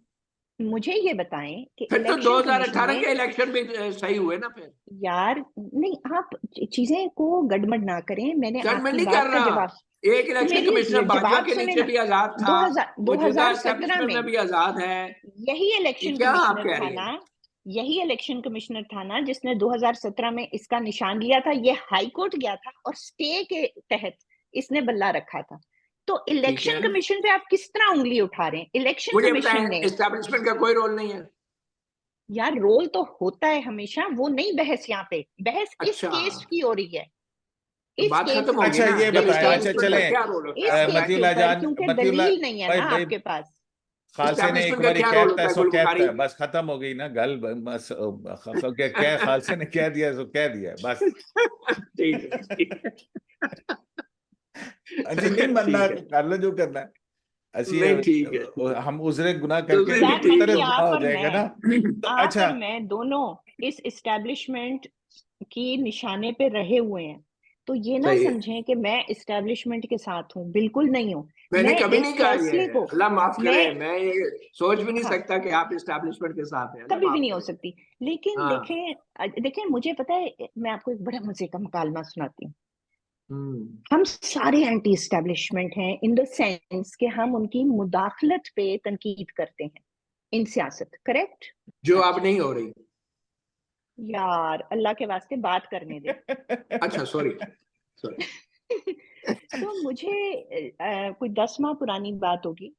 मुझे ये बताएं कि फिर तो इलेक्शन कमीशन 2018 ने, के इलेक्शन भी सही हुए ना फिर? यार नहीं, आप चीजें को गड़बड़ ना करें। मैंने सर, मैं आपकी नहीं कर बात का रहा। जवाब, एक इलेक्शन मेरी कमिश्नर बाजवा जवाब के सुने नीचे ना। भी आजाद था, 2000 मौजूदा 2017 एस्टेब्लिशमेंट में में भी आजाद है। यही ये इलेक्शन क्या आप कमिश्नर कह था रही ना, हैं? यही इलेक्शन कमिश्नर था ना जिसने 2017 में इसका निशान लिया था। ये हाई कोर्ट गया था और स्टे के तहत इसने बल्ला रखा था। तो ठीक है, इलेक्शन कमीशन पे आप किस तरह उंगली उठा रहे हैं? इलेक्शन मुझे कमीशन बताएं, ने, एस्टेब्लिशमेंट का कोई रोल नहीं है? यार रोल तो होता है हमेशा, वो नहीं बहस। यहाँ पे बहस इस अच्छा, केस की हो रही है, तो इस बात केस खत्म की, होगी अच्छा ना ये जब इस बताएं, केस अच्छा के एस्टेब्लिशमेंट का ऊपर, चलें, क्या रोल होता है? इस आप केस बताएं। के मतीउल्लाह ऊपर, जान, क्योंकि मतीउल्लाह दलील नहीं है भाई ना भाई, आपके पास। खालसे ने एक एस्टेब्लिशमेंट का बारी क्या रोल कहता होता है है सो गुल कहता बुखारी? है, बस खत्म हो गई ना गल, बस क्या खालसे ने कह दिया सो कह दिया बस। ठीक है, ठीक है। जी नहीं मनना, ठीक है, कर लो जो करना है। ऐसी नहीं ठीक है, ठीक है। हम उजरे गुनाह तो करके फिर यार ठीक मती, तरफ है। गुनाह हो जाएगा ना। तो आप अच्छा, और मैं दोनों इस इस्टेब्लिशमेंट की निशाने पे रहे हुए हैं। तो ये ना सही है। समझें कि मैं इस्टेब्लिशमेंट के साथ हूँ, बिल्कुल नहीं हूँ। मैंने मैं कभी इस नहीं कहा फैसले ये, को अल्लाह माफ करे, मैं मैं ये सोच भी नहीं हाँ सकता कि आप इस्टेब्लिशमेंट के साथ हैं, अल्लाह कभी भी माफ नहीं हो करे। सकती। लेकिन हाँ। देखें मुझे पता है, मैं आपको एक बड़ा मजे का मुकालमा सुनाती हूँ। हम्म। हम सारे एंटी एस्टेब्लिशमेंट हैं इन द सेंस कि हम उनकी मुदाखलत पे तनकीद करते हैं इन सियासत, करेक्ट? जो आप अच्छा नहीं हो रही। यार, अल्लाह के वास्ते बात करने दे। अच्छा सॉरी, सॉरी। तो मुझे कोई 10 माह पुरानी बात होगी,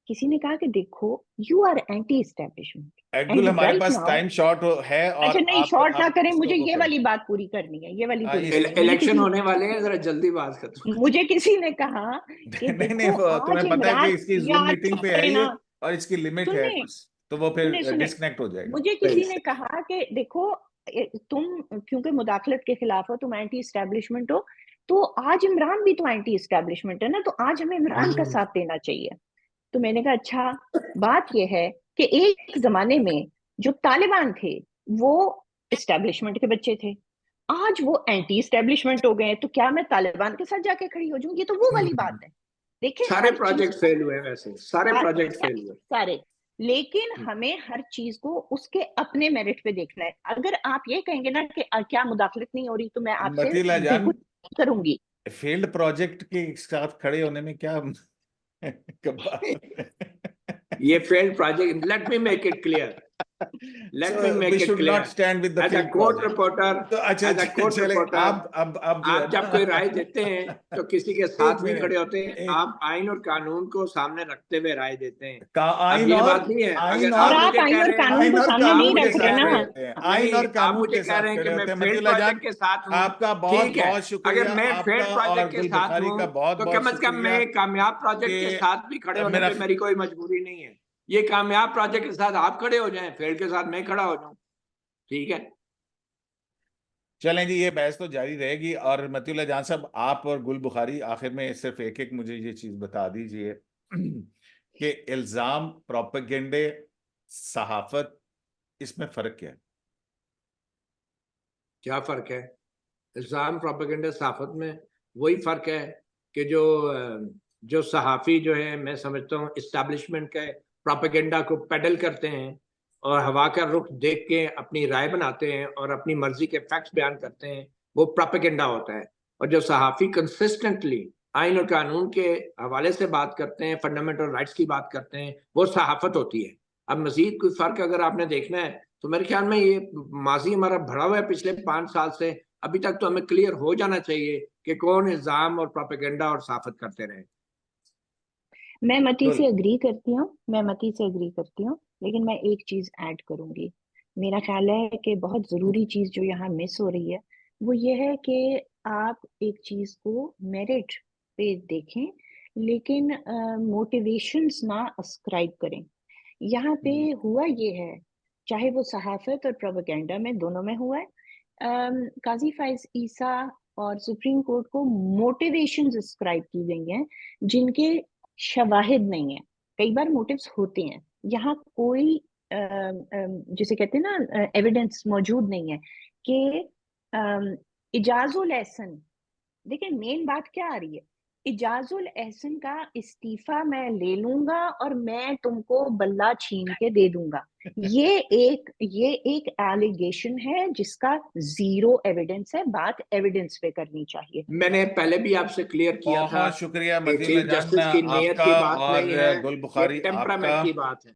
किसी ने कहा कि देखो, you are anti establishment Abdul, and हमारे राइट पास नाउ। टाइम शॉर्ट है और अच्छा नहीं, शॉर्ट ना आप करें, इसको मुझे वो ये करें। वाली बात पूरी करनी है, ये वाली पूरी इस करनी है। मुझे इलेक्शन किसी होने वाले हैं, जरा जल्दी बात खत्म कर। मुझे किसी ने कहा कि नहीं नहीं, देखो आज तुम्हें पता है कि इमरान, इसकी जूम यार मीटिंग चुप पे है करें ये, ना, और इसकी लिमिट है सुने कुछ, तो वो सुने फिर सुने। डिस्कनेक्ट हो जाएगा। मुझे किसी ने कहा कि देखो, तुम क्योंकि मुदाखलत के खिलाफ हो, तुम एंटी एस्टेब्लिशमेंट हो, तो आज इमरान भी तो एंटी एस्टेब्लिशमेंट है ना, तो आज हमें इमरान का साथ देना चाहिए। तो मैंने कहा अच्छा, बात यह है कि एक जमाने में जो तालिबान थे वो एस्टेब्लिशमेंट के बच्चे थे, आज वो एंटी एस्टेब्लिशमेंट हो गए हैं, तो क्या मैं तालिबान के साथ जाके खड़ी हो जाऊं? ये तो वो वाली बात है। देखिए सारे हर चीज प्रोजेक्ट को फेल हुए, वैसे सारे प्रोजेक्ट फेल हुए। सारे, लेकिन हमें हर चीज को उसके अपने मेरिट पे देखना है। अगर आप ये कहेंगे ना कि क्या मुदाखलत नहीं हो रही, तो मैं आपसे मतीला जान, बिल्कुल करूंगी। फील्ड प्रोजेक्ट के साथ खड़े होने में क्या ये failed project, let me make it clear, let me So we make it should not clear. stand with the as a field court project. Reporter, तो अच्छा एज अ कोर्ट चले, रिपोर्टर, अब जो है आप जब कोई राय देते हैं तो किसी के एक साथ नहीं मिनट, खड़े होते, एक आप आइन और कानून को सामने रखते हुए राय देते हैं। का अब आइन ये और बात नहीं है, आइन अगर और आप और आप मुझे आइन कह और रहे हैं, कानून आइन को और सामने आप नहीं कानून मुझे के रख रहे कह साथ ना। रहे खड़े हैं, होते हैं, आइन नहीं, और आप कानून मुझे के कह साथ रहे हैं कि खड़े मैं होते हैं। फेल्ड मतीला जान, प्रोजेक्ट के साथ हूँ, आपका बहुत ठीक है। बहुत शुक्रिया, अगर मैं फेल्ड आपका और प्रोजेक्ट के गुल साथ बुखारी हूँ का बहुत तो बहुत कम से कम शुक्रिया मैं कामयाब प्रोजेक्ट के साथ भी खड़े कि होने मेरा पे मेरी कोई मजबूरी नहीं है। ये कामयाब प्रोजेक्ट के साथ आप खड़े हो जाएं, फेल्ड के साथ मैं खड़ा हो जाऊं, ठीक है। चलें जी, ये बहस तो जारी रहेगी। और मतीउल्लाह जान साहब, आप और गुल बुखारी, आखिर में सिर्फ एक एक मुझे ये चीज बता दीजिए कि इल्जाम, प्रोपेगेंडे, सहाफत, इसमें फर्क क्या है? क्या फर्क है? इल्जाम, प्रोपेगेंडा, सहाफत में वही फर्क है कि जो सहाफी जो है, मैं समझता हूँ इस्टेब्लिशमेंट के प्रोपेगेंडा को पेडल करते हैं और हवा का रुख देख के अपनी राय बनाते हैं और अपनी मर्जी के फैक्ट्स बयान करते हैं, वो प्रोपेगेंडा होता है। और जो सहाफी कंसिस्टेंटली आइन और कानून के हवाले से बात करते हैं, फंडामेंटल राइट्स की बात करते हैं, वो सहाफत होती है। अब मजीद कोई फर्क अगर आपने देखना है तो मेरे ख्याल में ये माजी हमारा भरा हुआ है पिछले 5 साल से, अभी तक तो हमें क्लियर हो जाना चाहिए कि कौन इल्जाम और प्रोपेगेंडा और साफत करते रहे। मैं मती गुल, से एग्री करती हूँ, मैं मती से एग्री करती हूँ, लेकिन मैं एक चीज ऐड करूंगी। मेरा ख्याल है कि बहुत जरूरी चीज जो यहाँ मिस हो रही है वो ये है कि आप एक चीज को मेरिट पे देखें, लेकिन मोटिवेशंस ना अस्क्राइब करें। यहाँ पे हुआ ये है, चाहे वो सहाफत और प्रोपेगेंडा में, दोनों में हुआ है। काजी फाइज ईसा और सुप्रीम कोर्ट को मोटिवेशंस अस्क्राइब की गई हैं जिनके शवाहिद नहीं है। कई बार मोटिव्स होते हैं, यहाँ कोई जिसे कहते हैं ना एविडेंस मौजूद नहीं है कि इजाजुल एहसन। देखिए मेन बात क्या आ रही है, इजाजुल एहसन का इस्तीफा मैं ले लूंगा और मैं तुमको बल्ला छीन के दे दूंगा। ये एक एलिगेशन है जिसका जीरो एविडेंस है। बात एविडेंस पे करनी चाहिए। मैंने पहले भी आपसे क्लियर किया था बहुत शुक्रिया कि मतीउल्लाह चीफ जान जस्टिस की नीयत आपका, की बात और नहीं है, गुल ये बुखारी आपका। टेम्परामेंट की बात है।